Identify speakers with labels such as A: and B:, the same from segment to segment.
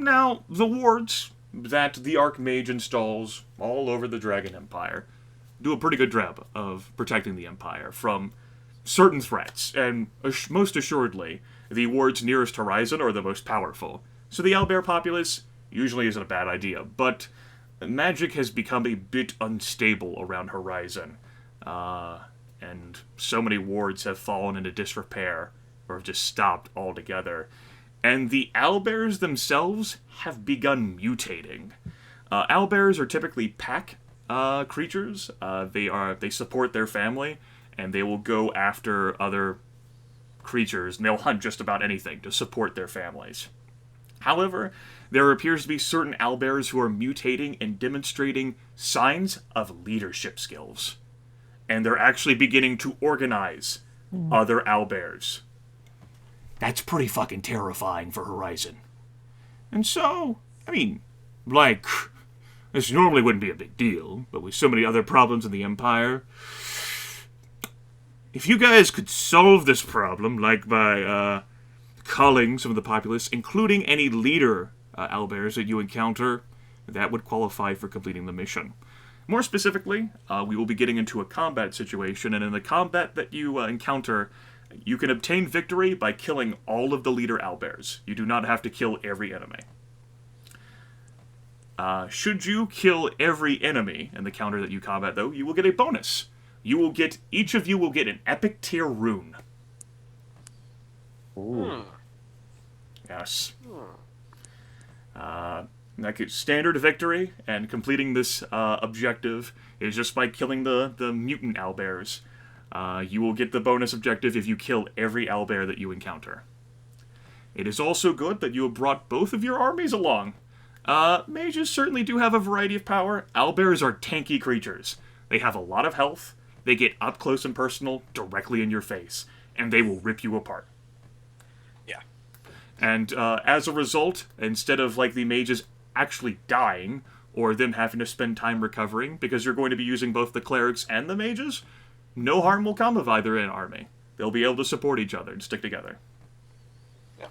A: Now, the wards that the Archmage installs all over the Dragon Empire do a pretty good job of protecting the Empire from certain threats, and most assuredly, the wards nearest Horizon are the most powerful. So the owlbear populace usually isn't a bad idea, but magic has become a bit unstable around Horizon, and so many wards have fallen into disrepair, or have just stopped altogether. And the owlbears themselves have begun mutating. Owlbears are typically pack creatures. They support their family, and they will go after other creatures, and they'll hunt just about anything to support their families. However, there appears to be certain owlbears who are mutating and demonstrating signs of leadership skills. And they're actually beginning to organize other owlbears. That's pretty fucking terrifying for Horizon. And so, I mean, like, this normally wouldn't be a big deal, but with so many other problems in the Empire, if you guys could solve this problem, like by culling some of the populace, including any leader owlbears that you encounter, that would qualify for completing the mission. More specifically, we will be getting into a combat situation, and in the combat that you encounter, you can obtain victory by killing all of the leader owlbears. You do not have to kill every enemy. Should you kill every enemy in the counter that you combat, though, you will get a bonus. Each of you will get an epic tier rune.
B: Ooh.
A: Yes. Like standard victory, and completing this objective is just by killing the mutant owlbears. You will get the bonus objective if you kill every owlbear that you encounter. It is also good that you have brought both of your armies along. Mages certainly do have a variety of power. Owlbears are tanky creatures. They have a lot of health, they get up close and personal directly in your face, and they will rip you apart.
C: Yeah.
A: And as a result, instead of like the mages actually dying, or them having to spend time recovering, because you're going to be using both the clerics and the mages, no harm will come of either an army. They'll be able to support each other and stick together.
C: Yeah,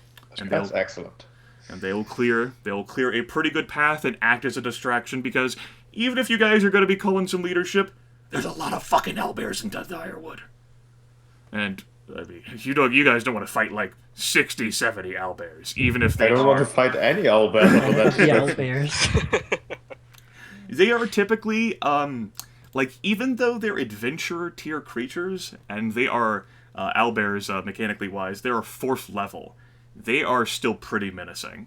B: That's excellent.
A: And they'll clear a pretty good path and act as a distraction, because even if you guys are going to be calling some leadership, there's a lot of fucking owlbears in Direwood. And I mean, you guys don't want to fight like 60, 70 owlbears, even if they
B: I don't want to fight any owlbear under that
D: The
B: description.
D: owlbears.
A: They are typically, like, even though they're adventurer tier creatures, and they are owlbears mechanically wise, they're 4th level. They are still pretty menacing.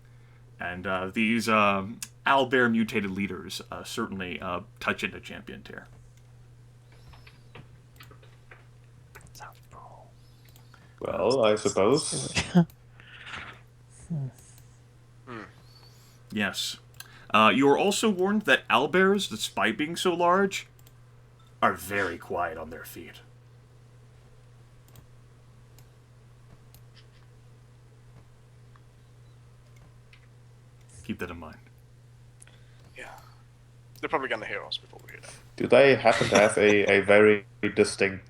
A: And these owlbear mutated leaders certainly touch into champion tier.
B: Well, I suppose.
A: Yes. You are also warned that owlbears, despite being so large, are very quiet on their feet. Keep that in mind.
C: Yeah. They're probably going to hear us before we hear them.
B: Do they happen to have a very distinct...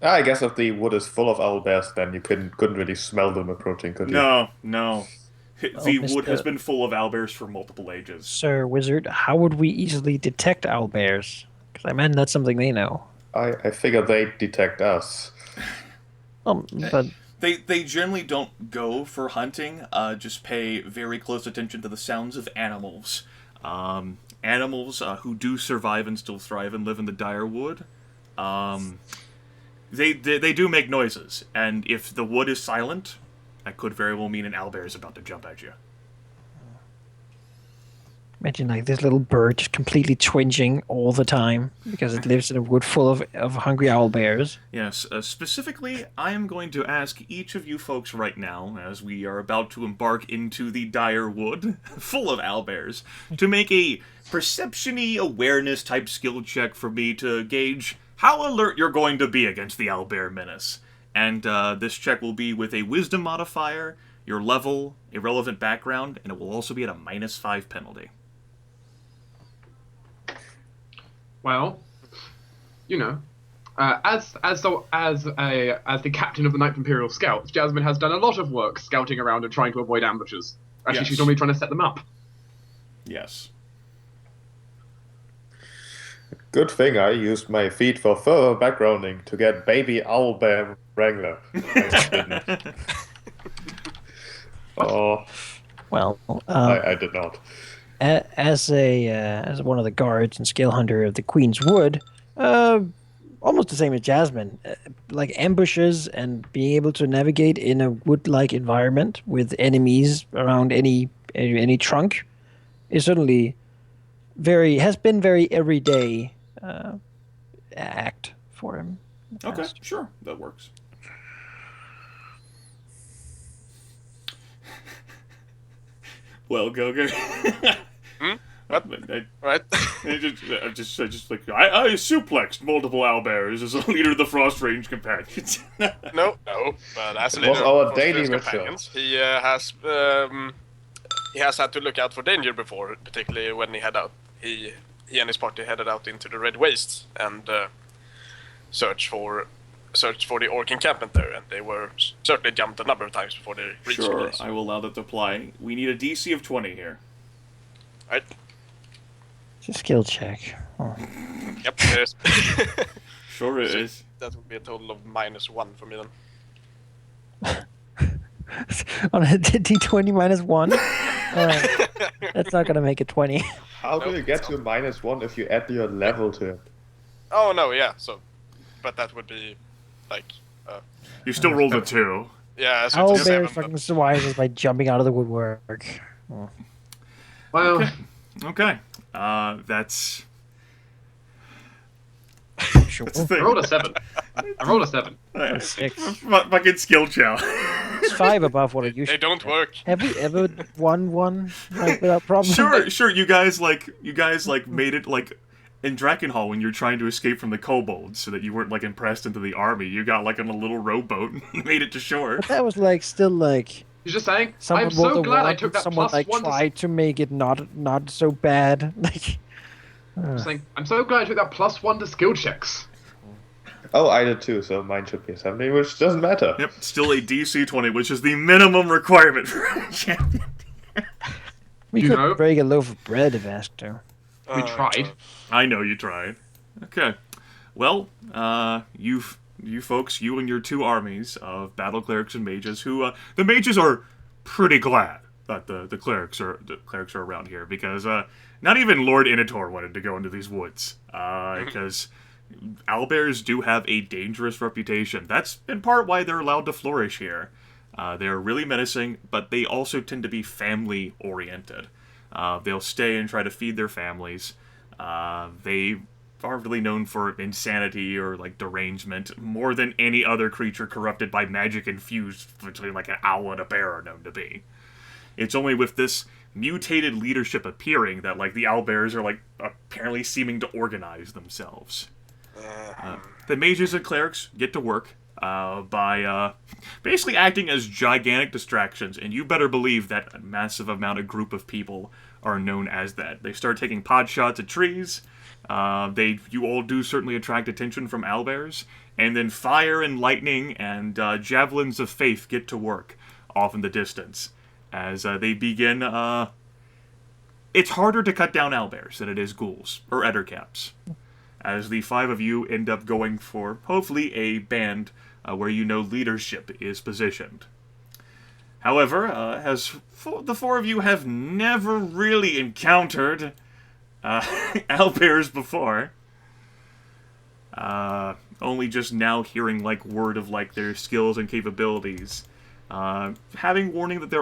B: I guess if the wood is full of owlbears, then you couldn't really smell them approaching, could you?
A: No. The wood has been full of owlbears for multiple ages.
D: Sir Wizard, how would we easily detect owlbears? Because I imagine that's something they know.
B: I figure they detect us.
D: But
A: They generally don't go for hunting, just pay very close attention to the sounds of animals. Animals who do survive and still thrive and live in the Direwood. They do make noises, and if the wood is silent, that could very well mean an owlbear is about to jump at you.
D: imagine like this little bird just completely twinging all the time because it lives in a wood full of hungry owlbears.
A: Yes, specifically, I am going to ask each of you folks right now, as we are about to embark into the dire wood, full of owlbears, to make a perception-y awareness type skill check for me to gauge how alert you're going to be against the owlbear menace. And this check will be with a wisdom modifier, your level, a relevant background, and it will also be at a -5 penalty.
E: Well, you know, as the captain of the Ninth Imperial Scouts, Jasmine has done a lot of work scouting around and trying to avoid ambushes. Actually,
A: Yes.
E: she's normally trying to set them up.
A: Yes.
B: Good thing I used my feet for further backgrounding to get baby owlbear wrangler. I didn't. Oh,
D: Well,
B: I did not.
D: as one of the guards and skill hunter of the Queen's Wood, almost the same as Jasmine, like ambushes and being able to navigate in a wood-like environment with enemies around any trunk is certainly has been very everyday act for him. in the
A: Okay,
D: past.
A: sure, that works. Well, Goger.
C: What?
A: I
C: Right?
A: just like I suplexed multiple owlbears as a leader of the Frost Range companions.
C: No. But as a
B: It was
C: leader
B: our
C: of
B: daily
C: Force
B: ritual.
C: companions, he has had to look out for danger before, particularly when he and his party headed out into the Red Waste and searched for the orc encampment there, and they were certainly jumped a number of times before they reached the
A: Sure,
C: place.
A: I will allow that to apply. We need a DC of 20 here.
C: Right?
D: It's a skill check. Oh.
C: Yep. There's
A: Sure it is.
C: that would be a total of -1 for me then.
D: On a D20 minus 1? That's not going to make it 20.
B: How do you get to -1 if you add your level to it?
C: Oh no, yeah. So, but that would be like,
A: You still rolled a 2.
C: yeah. So it's a
D: Owlbear
C: 7,
D: fucking
C: but-
D: survives by jumping out of the woodwork. Oh.
E: Well,
A: Okay. That's
D: Sure.
A: the
E: I
A: thing.
E: rolled a 7. I rolled a 7.
D: Six.
A: Fucking skill challenge.
D: It's 5 above what it
C: They
D: usually.
C: don't work.
D: Have we ever won one like without problem?
A: Sure. You guys made it like in Drakenhall when you're trying to escape from the kobolds, so that you weren't like impressed into the army. You got like on a little rowboat and made it to shore.
D: But that was like still like
E: He's just saying,
D: someone
E: I'm so
D: rolled a
E: glad I
D: one,
E: took that
D: someone
E: plus
D: like
E: 1 to
D: tried to make it not so bad. Like
E: Just saying, I'm so glad I took that +1 to skill checks.
B: Oh, I did too, so mine should be a 70, which doesn't matter.
A: Yep, still a DC 20, which is the minimum requirement for a champion.
D: we
E: You
D: could
E: know?
D: break a loaf of bread if asked to.
E: We tried.
A: I know you tried. Okay. Well, you folks, you and your 2 armies of battle clerics and mages, who the mages are pretty glad that the clerics are around here, because not even Lord Inator wanted to go into these woods, because owlbears do have a dangerous reputation. That's in part why they're allowed to flourish here. They're really menacing, but they also tend to be family oriented. They'll stay and try to feed their families. They are really known for insanity or like derangement more than any other creature corrupted by magic infused between like an owl and a bear are known to be. It's only with this mutated leadership appearing that like the owlbears are like apparently seeming to organize themselves. The mages and clerics get to work by basically acting as gigantic distractions, and you better believe that a massive amount of group of people are known as that. They start taking pot shots at trees. You all do certainly attract attention from owlbears, and then fire and lightning and javelins of faith get to work off in the distance as they begin. It's harder to cut down owlbears than it is ghouls or ettercaps, as the 5 of you end up going for, hopefully, a band where you know leadership is positioned. However, the 4 of you have never really encountered owlbears before, only just now hearing like word of like their skills and capabilities. Having warning that they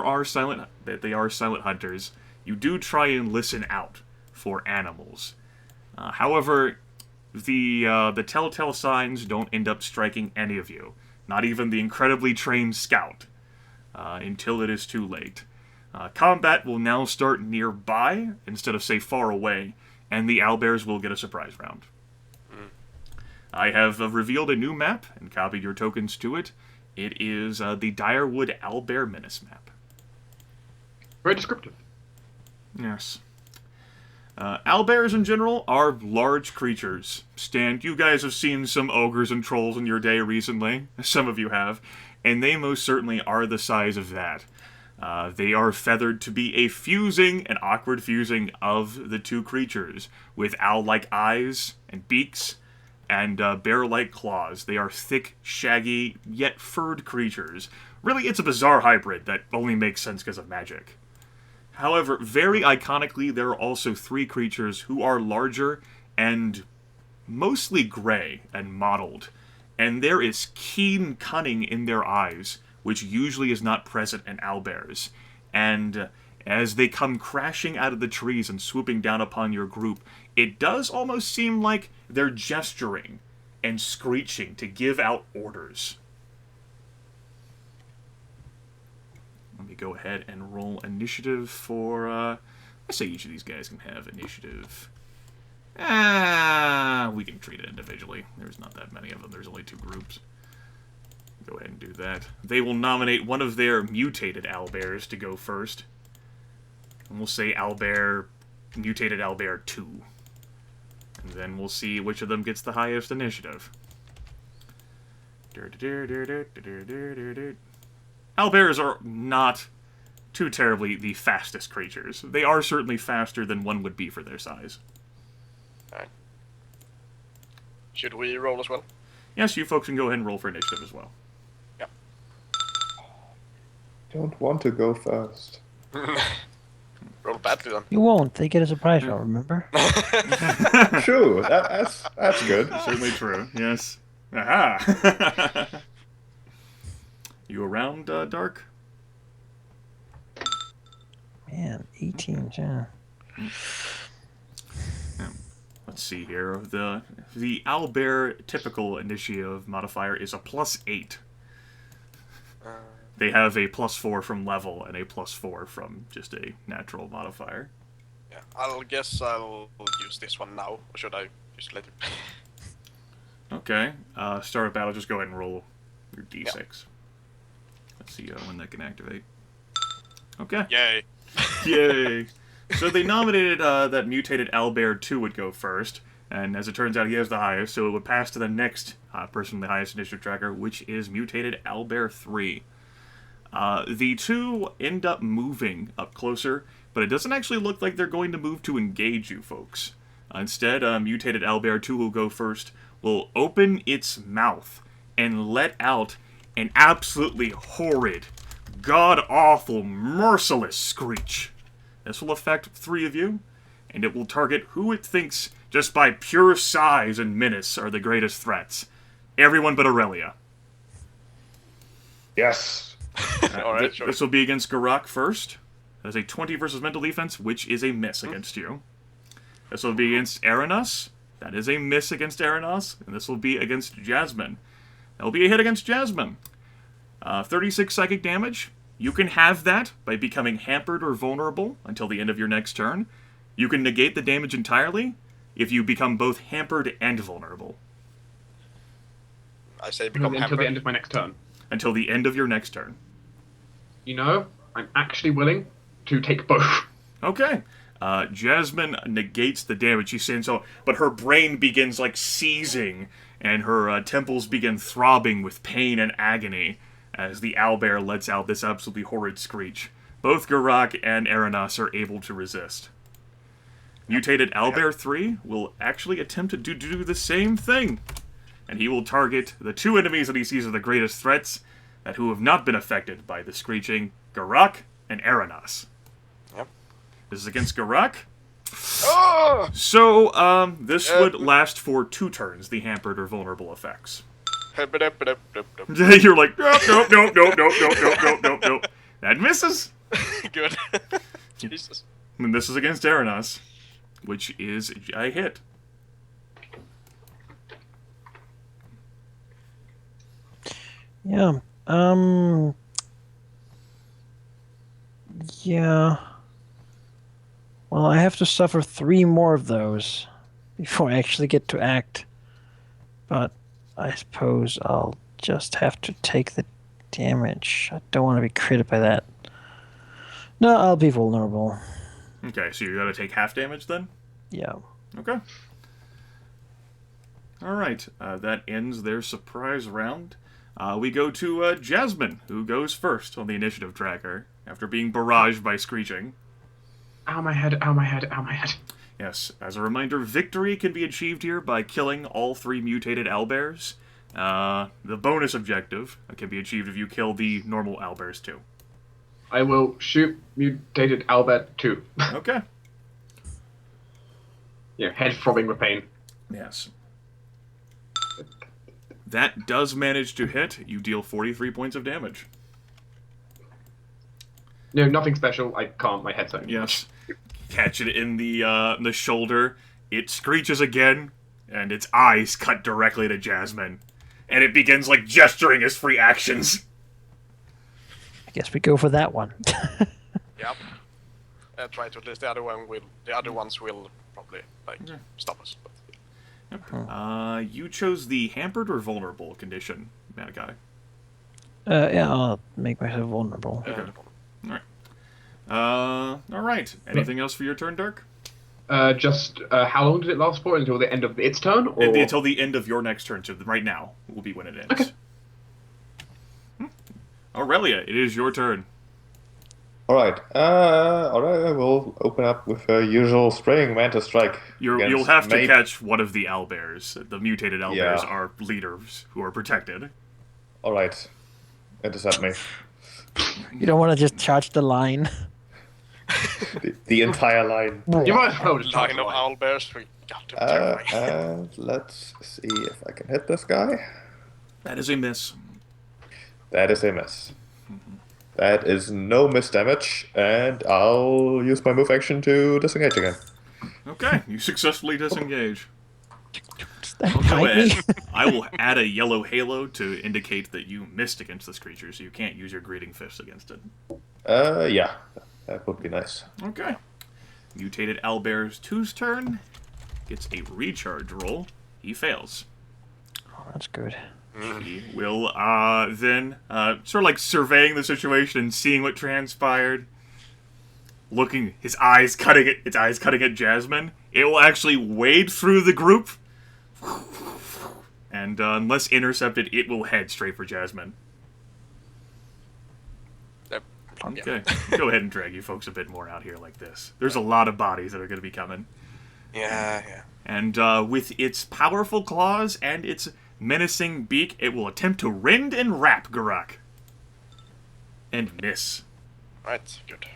A: are silent hunters, you do try and listen out for animals. However, the telltale signs don't end up striking any of you, not even the incredibly trained scout, until it is too late. Combat will now start nearby instead of, say, far away, and the owlbears will get a surprise round. I have revealed a new map and copied your tokens to it. It is the Direwood Owlbear Menace map.
E: Very descriptive.
A: Yes. Owlbears in general are large creatures. You guys have seen some ogres and trolls in your day recently. Some of you have. And they most certainly are the size of that. They are feathered to be a fusing, an awkward fusing of the two creatures, with owl-like eyes and beaks, and bear-like claws. They are thick, shaggy, yet furred creatures. Really, it's a bizarre hybrid that only makes sense because of magic. However, very iconically, there are also 3 creatures who are larger and mostly gray and mottled, and there is keen cunning in their eyes, which usually is not present in owlbears. And as they come crashing out of the trees and swooping down upon your group, it does almost seem like they're gesturing and screeching to give out orders. Let me go ahead and roll initiative for, I say each of these guys can have initiative. We can treat it individually. There's not that many of them. There's only 2 groups. Go ahead and do that. They will nominate one of their mutated owlbears to go first. And we'll say mutated owlbear 2. And then we'll see which of them gets the highest initiative. Owlbears are not too terribly the fastest creatures. They are certainly faster than one would be for their size.
C: Alright. Should we roll as well?
A: Yes, you folks can go ahead and roll for initiative as well.
C: Yep.
B: Don't want to go first.
C: Roll badly then.
D: You won't. They get a surprise round, remember?
B: True, that's good.
A: Certainly true, yes. Aha! You around, Dark?
D: Man, 18, yeah.
A: Let's see here. The owlbear typical initiative modifier is a +8. They have a +4 from level and a +4 from just a natural modifier.
C: Yeah, I'll guess I'll use this one now, or should I use it later?
A: Okay. Start a battle, just go ahead and roll your d6. Yeah. Let's see when that can activate. Okay.
C: Yay!
A: Yay! So they nominated that mutated owlbear 2 would go first, and as it turns out, he has the highest, so it would pass to the next person with the highest initiative tracker, which is mutated owlbear 3. The 2 end up moving up closer, but it doesn't actually look like they're going to move to engage you folks. Instead, mutated owlbear 2 will go first, will open its mouth and let out an absolutely horrid, god-awful, merciless screech. This will affect 3 of you, and it will target who it thinks, just by pure size and menace, are the greatest threats. Everyone but Aurelia.
B: Yes.
C: Alright, sure.
A: This will be against Geráck first. That is a 20 versus mental defense, which is a miss against you. This will be against Aranos. That is a miss against Aranos. And this will be against Jasmine. That will be a hit against Jasmine. 36 psychic damage. You can have that by becoming hampered or vulnerable until the end of your next turn. You can negate the damage entirely if you become both hampered and vulnerable.
C: I say become
E: Until
C: hampered.
E: the end of my next turn.
A: Until the end of your next turn.
E: You know, I'm actually willing to take both.
A: Okay. Jasmine negates the damage she's saying so, but her brain begins like seizing, and her temples begin throbbing with pain and agony as the owlbear lets out this absolutely horrid screech. Both Geráck and Aranos are able to resist. Mutated owlbear 3 will actually attempt to do the same thing, and he will target the 2 enemies that he sees are the greatest threats, that who have not been affected by the screeching, Geráck and Aranos.
C: Yep.
A: This is against Geráck.
C: Oh!
A: So, this would last for 2 turns, the hampered or vulnerable effects. You're like, nope. That misses.
C: Good. Jesus.
A: And this is against Aranos, which is a hit.
D: Yeah. Yeah. Well, I have to suffer 3 more of those before I actually get to act. But I suppose I'll just have to take the damage. I don't want to be critted by that. No, I'll be vulnerable.
A: Okay, so you gotta take half damage then?
D: Yeah.
A: Okay. Alright, that ends their surprise round. We go to Jasmine, who goes first on the initiative tracker. after being barraged by screeching.
E: Ow, my head, ow, my head, ow, my head.
A: Yes, as a reminder, victory can be achieved here by killing all 3 mutated owlbears. The bonus objective can be achieved if you kill the normal owlbears too.
E: I will shoot mutated Albert too.
A: Okay.
E: Yeah, head throbbing with pain.
A: Yes. That does manage to hit. You deal 43 points of damage.
E: No, nothing special. I can't. My head's hurting.
A: Yes. Catch it in the shoulder. It screeches again, and its eyes cut directly to Jasmine. And it begins, like, gesturing as free actions.
D: I guess we go for that one.
C: Yep. Try to at least the other ones will probably stop us. But,
A: You chose the hampered or vulnerable condition, Manaki.
D: Yeah, I'll make myself vulnerable.
A: Alright. Anything else for your turn, Dirk?
E: Just how long did it last for? Until the end of its turn? Or...
A: Until the end of your next turn, so right now will be when it ends.
E: Okay.
A: Aurelia, it is your turn.
B: Alright, Aurelia will open up with her usual spraying mantis strike.
A: You'll have to catch one of the owlbears. The mutated owlbears
B: Yeah.
A: are leaders who are protected.
B: Alright, intercept me.
D: You don't want to just charge the line.
B: The entire line.
E: You might as well just try
C: line
E: to
C: of
E: lie.
C: owlbears, we got to protect away.
B: And let's see if I can hit this guy.
A: That is a miss.
B: That is a miss. That is no miss damage, and I'll use my move action to disengage again.
A: Okay, you successfully disengage.
D: That
A: Go
D: bite me?
A: ahead. I will add a yellow halo to indicate that you missed against this creature, so you can't use your greeting fist against it.
B: Yeah, that would be nice.
A: Okay. Mutated owlbear's 2's turn. Gets a recharge roll. He fails.
D: Oh, that's good.
A: He will then sort of like surveying the situation and seeing what transpired. Looking, its eyes cutting at Jasmine. It will actually wade through the group, and unless intercepted, it will head straight for Jasmine. Okay, go ahead and drag you folks a bit more out here like this. There's a lot of bodies that are going to be coming.
C: Yeah.
A: And with its powerful claws and its menacing beak, it will attempt to rend and wrap Geráck. And miss.
C: Right, good.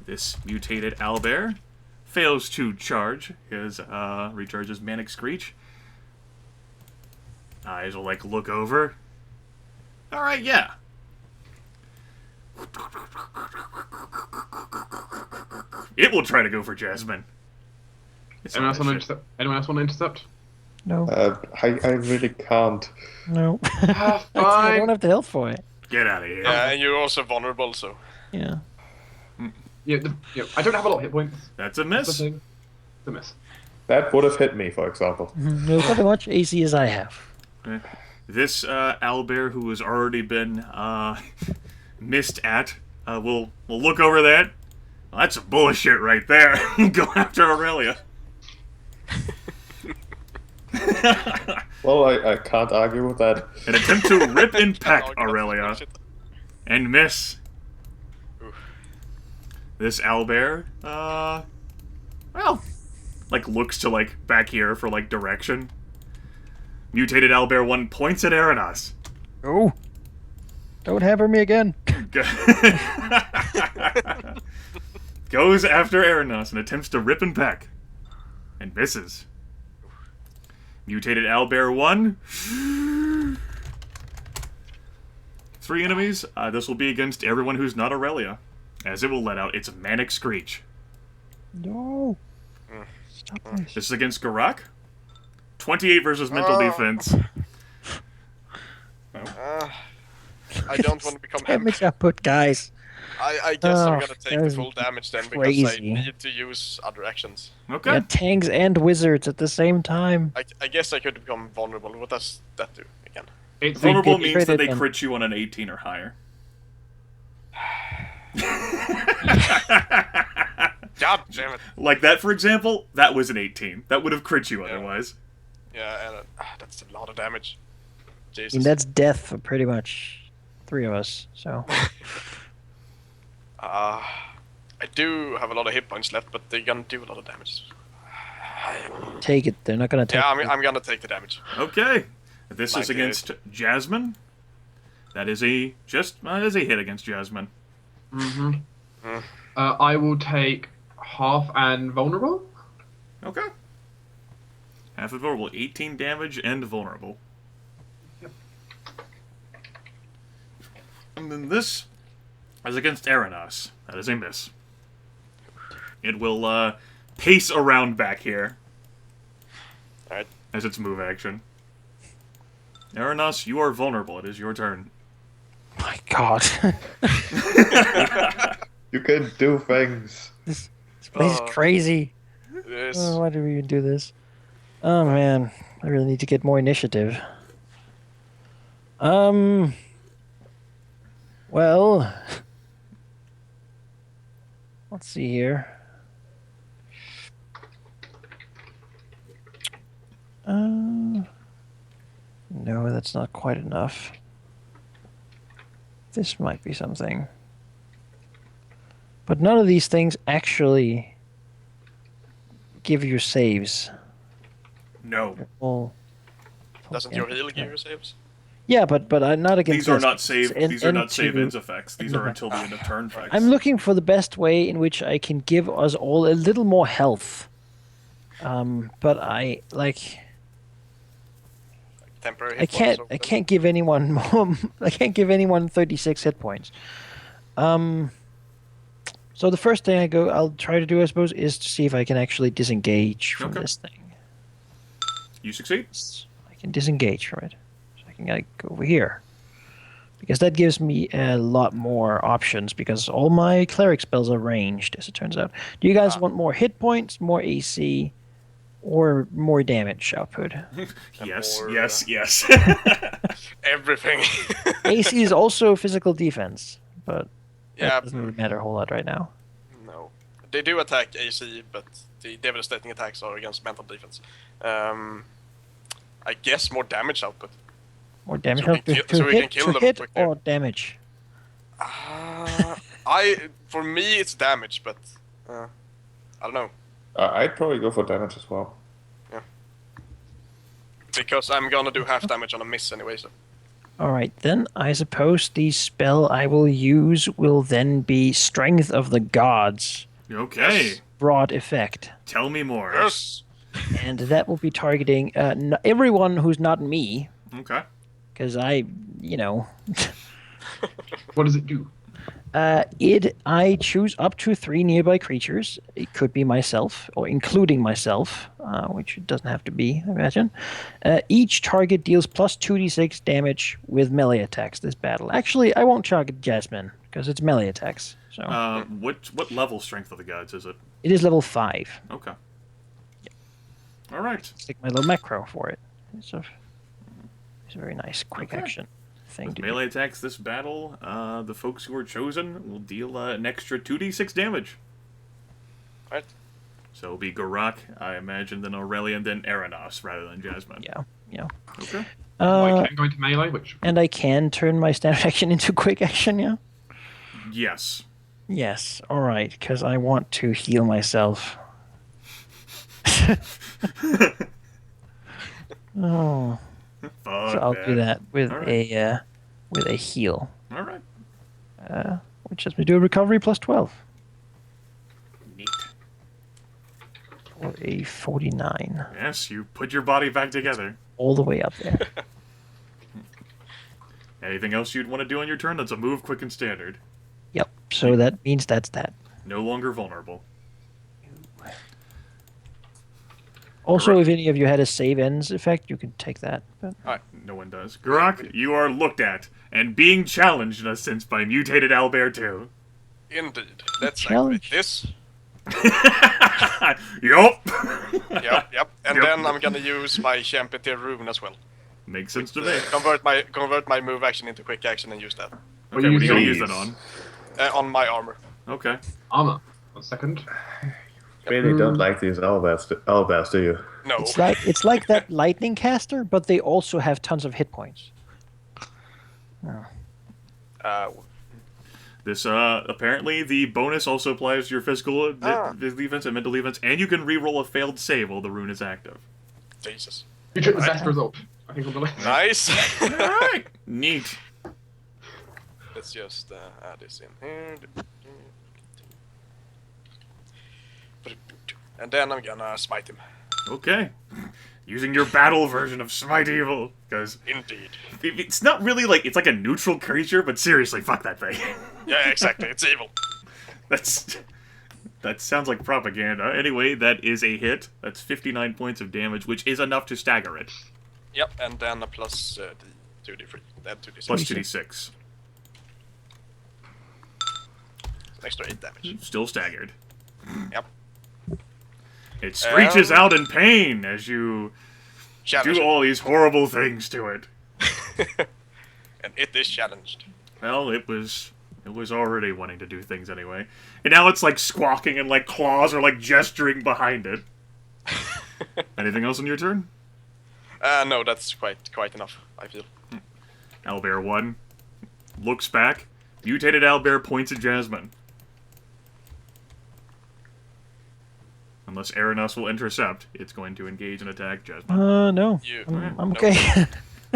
A: This mutated owlbear fails to charge. His recharges Manic Screech. Eyes will like look over. Alright, yeah. It will try to go for Jasmine.
E: Anyone else want to intercept?
D: No.
B: I really can't.
D: No.
E: Ah,
D: I
E: fine.
D: don't have the health for it.
A: Get out of here.
C: Yeah, and you're also vulnerable, so...
D: Yeah.
E: Yeah, I don't have a lot of hit points.
A: That's a
E: That's the
A: miss.
E: thing. It's a miss.
B: That would have hit me, for example.
D: No, not as much AC as I have.
A: This owlbear who has already been missed at will look over that. Well, that's some bullshit right there. Go after Aurelia.
B: Well, I can't argue with that.
A: And attempt to rip and peck
C: Talking about
A: Aurelia.
C: bullshit.
A: And miss.
C: Oof.
A: This owlbear, well, like looks to like back here for like direction. Mutated owlbear 1 points at Aranas.
D: Oh. Don't hammer me again.
A: Goes after Aranas and attempts to rip and peck. And misses. Mutated owlbear 1. 3 enemies. This will be against everyone who's not Aurelia, as it will let out its Manic Screech.
D: No. Stop this.
A: This is against Geráck. 28 versus mental defense.
C: I don't want to become
D: Damage output, guys.
C: I guess I'm
D: Oh,
C: gonna take
D: that
C: the
D: was
C: full damage then, because I
D: crazy.
C: need to use other actions.
A: Okay.
D: Yeah, tanks and wizards at the same time.
C: I guess I could become vulnerable. What does that do again?
E: It's a
A: Vulnerable
E: good-
A: means that they
D: Crit
A: crit you on an 18 or higher.
C: God damn it!
A: Like that, for example, that was an 18. That would have crit you otherwise.
C: Yeah, and that's a lot of damage.
D: I mean,
C: Jesus.
D: that's death for pretty much three of us. So
C: I do have a lot of hit points left, but they're gonna do a lot of damage.
D: take it. They're not gonna take.
C: Yeah, I'm gonna take the damage.
A: Okay. This is
C: Like
A: against Jasmine. That is a hit against Jasmine.
E: I will take half and vulnerable.
A: Okay. Half of vulnerable, 18 damage and vulnerable.
E: Yep.
A: And then this is against Aranos. That is a miss. It will pace around back here.
C: Alright.
A: As its move action. Aranos, you are vulnerable. It is your turn.
D: My God,
B: You can do things.
D: this place is crazy.
C: Yes.
D: Oh, why do we even do this? Oh man, I really need to get more initiative. Well, let's see here. No, that's not quite enough. This might be something. But none of these things actually give you saves.
A: No.
D: Well,
C: Doesn't your heal give you saves?
D: yeah, but not against.
A: These are
D: this.
A: not save.
D: It's
A: These are not save
D: into-
A: ends effects. These are until the end of turn effects.
D: I'm looking for the best way in which I can give us all a little more health. But I like.
C: Temporary
D: I
C: hit
D: can't.
C: points
D: I
C: or
D: can't give anyone more. I can't give anyone 36 hit points. So the first thing I'll try to do, I suppose, is to see if I can actually disengage from
A: Okay.
D: this thing.
A: You succeed.
D: I can disengage from it. So I can go over here. Because that gives me a lot more options, because all my cleric spells are ranged, as it turns out. Do you guys want more hit points, more AC, or more damage output?
A: Yes,
C: more,
A: yes, yes.
C: everything.
D: AC is also physical defense, but
C: Yeah.
D: that doesn't really matter a whole lot right now.
C: No. They do attack AC, but the devastating attacks are against mental defense. I guess more damage output.
D: More damage
C: So we
D: output
C: can
D: to
C: kill- so we can
D: hit,
C: kill
D: to
C: them
D: hit
C: quicker.
D: or damage.
C: For me it's damage, but I don't know.
B: I'd probably go for damage as well.
C: Because I'm gonna do half damage on a miss anyway, so.
D: Alright, then I suppose the spell I will use will then be Strength of the Gods.
A: Okay.
C: Yes.
D: Broad effect.
A: Tell me more.
C: Yes!
D: And that will be targeting everyone who's not me,
A: Okay.
D: because I, you know,
E: What does it do?
D: I choose up to 3 nearby creatures. It could be myself, or including myself, which it doesn't have to be, I imagine. Each target deals plus 2d6 damage with melee attacks this battle. Actually, I won't target Jasmine, because it's melee attacks. So
A: What level strength of the gods is it?
D: it is level 5.
A: Okay. All right.
D: Stick my little macro for it. It's a very nice quick
A: Okay.
D: action thing
A: With
D: to do.
A: melee attacks this battle, the folks who are chosen will deal an extra 2d6 damage.
C: Right.
A: So it'll be Geráck, I imagine, then Aurelia, and then Aranos rather than Jasmine.
D: Yeah.
A: Okay.
E: I can go into melee, which
D: And I can turn my standard action into quick action, yeah?
A: Yes.
D: Yes, alright, because I want to heal myself. Oh,
A: Fuck
D: so I'll do that with
A: Alright.
D: a heal,
A: All right.
D: which lets me do a recovery plus 12
A: Neat.
D: for a 49,
A: Yes, you put your body back together.
D: all the way up there.
A: Anything else you'd want to do on your turn? That's a move, quick, and standard.
D: Yep. So that means that's that.
A: No longer vulnerable.
D: Also, if any of you had a save ends effect, you can take that. But
A: No one does. Geráck, you are looked at and being challenged in a sense by mutated Albert too.
C: Indeed. Let's
D: Challenge.
C: activate this.
A: Yup.
C: Yep. And
A: Yep.
C: then I'm gonna use my Champion rune as well.
A: Makes sense to me.
C: Convert my move action into quick action and use that.
A: Okay, what are you gonna
B: Please.
A: use that on?
C: On my armor.
A: Okay.
E: armor. 1 second.
B: Really don't like these Albers, do you?
C: No.
D: it's like that lightning caster, but they also have tons of hit points.
A: This apparently the bonus also applies to your physical defense and mental defense, and you can re-roll a failed save while the rune is active.
C: Jesus.
E: You took the best result, I think, on the list.
C: Nice.
A: All right, neat.
C: Let's just add this in here. And then I'm gonna smite him.
A: Okay, using your battle version of Smite Evil, because
C: Indeed.
A: it's not really like it's like a neutral creature, but seriously, fuck that thing.
C: Yeah, exactly. It's evil.
A: That sounds like propaganda. Anyway, that is a hit. That's 59 points of damage, which is enough to stagger it.
C: Yep, and then a plus 2d3. Then 2d6.
A: Plus 2d6.
C: An extra 8 damage.
A: Still staggered.
C: Yep.
A: It screeches out in pain as you
C: Challenge.
A: do all these horrible things to it.
C: And it is challenged.
A: Well, it was already wanting to do things anyway. And now it's like squawking and like claws are like gesturing behind it. Anything else on your turn?
C: No, that's quite enough, I feel.
A: Owlbear 1 looks back. Mutated owlbear points at Jasmine. Unless Aranos will intercept, it's going to engage and attack Jasmine.
D: No.
C: You.
D: I'm
C: no.
D: okay.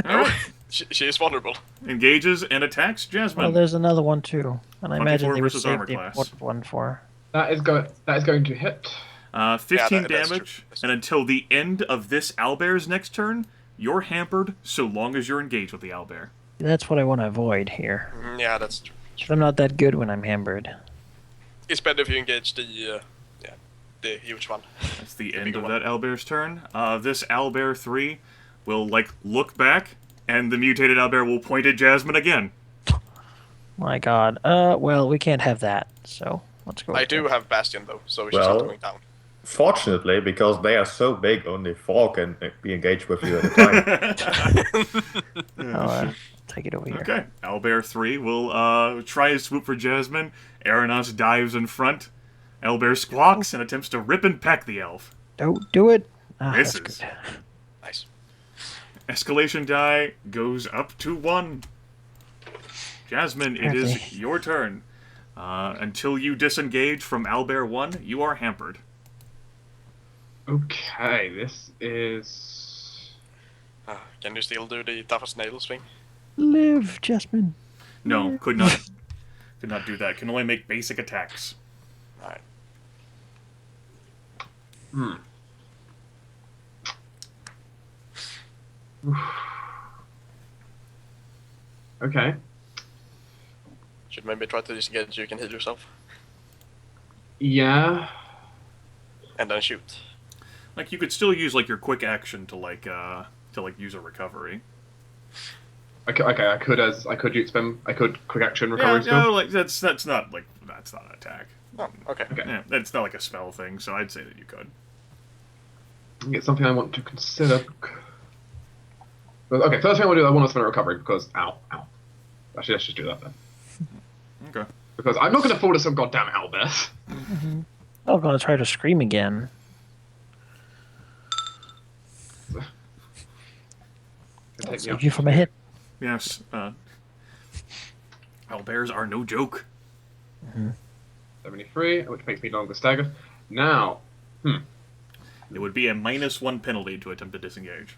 C: No, she is vulnerable.
A: Engages and attacks Jasmine.
D: Well, there's another one too, and I
A: 24
D: imagine they would
A: versus
D: save
A: armor
D: the
A: class.
D: important one for.
E: That is going to hit.
A: 15
C: Yeah, that's
A: damage,
C: true. That's
A: and until the end of this owlbear's next turn, you're hampered so long as you're engaged with the owlbear.
D: That's what I want to avoid here.
C: Yeah, that's true.
D: 'Cause I'm not that good when I'm hampered.
C: It's better if you engage the huge one.
A: That's the end
C: bigger
A: of
C: one.
A: that owlbear's turn. This owlbear 3 will, like, look back, and the mutated owlbear will point at Jasmine again.
D: My God. Well, we can't have that. So let's go.
C: I
D: with
C: do
D: it.
C: have Bastion though, so she's not
B: Well,
C: going down.
B: fortunately, because they are so big, only 4 can be engaged with you at a time.
D: I'll take it over here.
A: Okay, owlbear 3 will try his swoop for Jasmine. Aranos dives in front. Owlbear squawks and attempts to rip and peck the elf.
D: Don't do it. Ah, that's
A: Misses.
D: good.
C: Nice.
A: Escalation die goes up to 1. Jasmine, it is
D: Okay.
A: your turn. Until you disengage from owlbear 1, you are hampered.
E: Okay, this is.
C: Can you still do the toughest nail swing?
D: Live, Jasmine.
A: No, could not do that. Can only make basic attacks.
C: Alright.
E: Okay.
C: Should maybe try to disengage, you can heal yourself.
E: Yeah.
C: And then shoot.
A: Like you could still use like your quick action to use a recovery.
E: Okay, I could quick action recovery
A: Yeah,
E: spell.
A: no, like that's not an attack.
C: Oh, okay.
E: Okay.
A: Yeah, it's not like a spell thing, so I'd say that you could.
E: It's something I want to consider. Okay, first thing I want to do, I want to spend a recovery because ow. Actually, let's just do that then.
A: Okay.
E: Because I'm not going to fall to some goddamn owlbear.
D: I'm gonna try to scream again. Save you from a hit.
A: Yes. Owlbears are no joke.
E: 73, which makes me longer stagger. Now,
A: It would be a -1 penalty to attempt to disengage.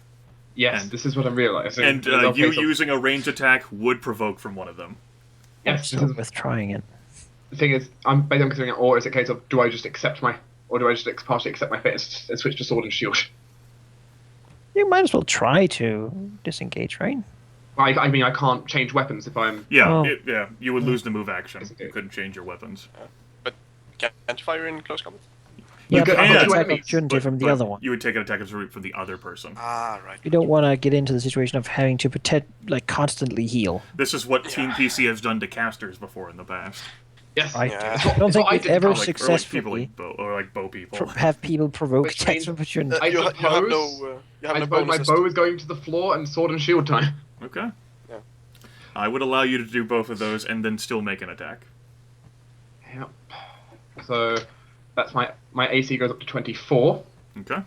E: yes,
A: And-
E: this is what I'm realizing.
A: And
E: There's no
A: you
E: case of-
A: using a ranged attack would provoke from one of them.
E: Yes, this
D: So
E: is
D: with trying it.
E: the thing is, I'm basically considering it, or is it a case of do I just partially accept my fate and switch to sword and shield?
D: You might as well try to disengage, right?
E: I mean, I can't change weapons if I'm.
A: Yeah,
D: Oh.
A: you would lose the move action.
E: Disengage.
A: You couldn't change your weapons.
C: But can't you fire in close combat?
D: Yeah,
E: could-
D: but
A: I've
D: you
A: got
D: can
E: two
D: attack
E: enemies,
D: opportunity from the
A: But
D: other one.
A: You would take an attack of from the other person.
C: Ah, right.
D: You don't want to get into the situation of having to constantly heal.
A: This is what Team PC has done to casters before in the past.
E: Yes,
D: I
C: Yeah.
D: don't think we've ever
A: Or like people
D: successfully
A: like bow people.
D: have people provoke
E: Which
D: attacks
E: means-
D: of opportunity.
E: I
C: You have
E: suppose-
C: no
E: I suppose my
C: bonuses.
E: bow is going to the floor and sword and shield time.
A: Okay.
C: Yeah.
A: I would allow you to do both of those and then still make an attack.
E: Yep. So that's my AC goes up to 24,
A: Okay.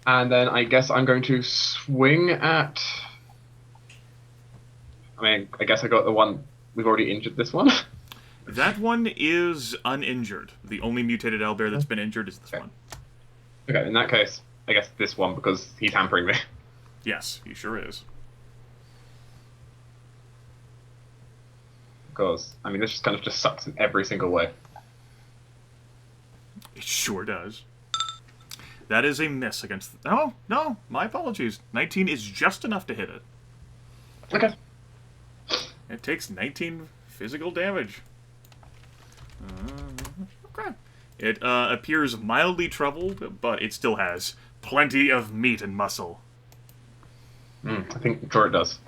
E: and then I guess I'm going to swing at. I mean, I guess I got the one we've already injured. This one.
A: That one is uninjured. The only mutated owlbear that's been injured is this one.
E: Okay, in that case, I guess this one because he's hampering me.
A: Yes, he sure is.
E: Because I mean, this just kind of just sucks in every single way.
A: It sure does. That is a miss against... Oh, no, my apologies. 19 is just enough to hit it.
E: Okay.
A: It takes 19 physical damage. Okay. It appears mildly troubled, but it still has plenty of meat and muscle.
E: I think sure it does.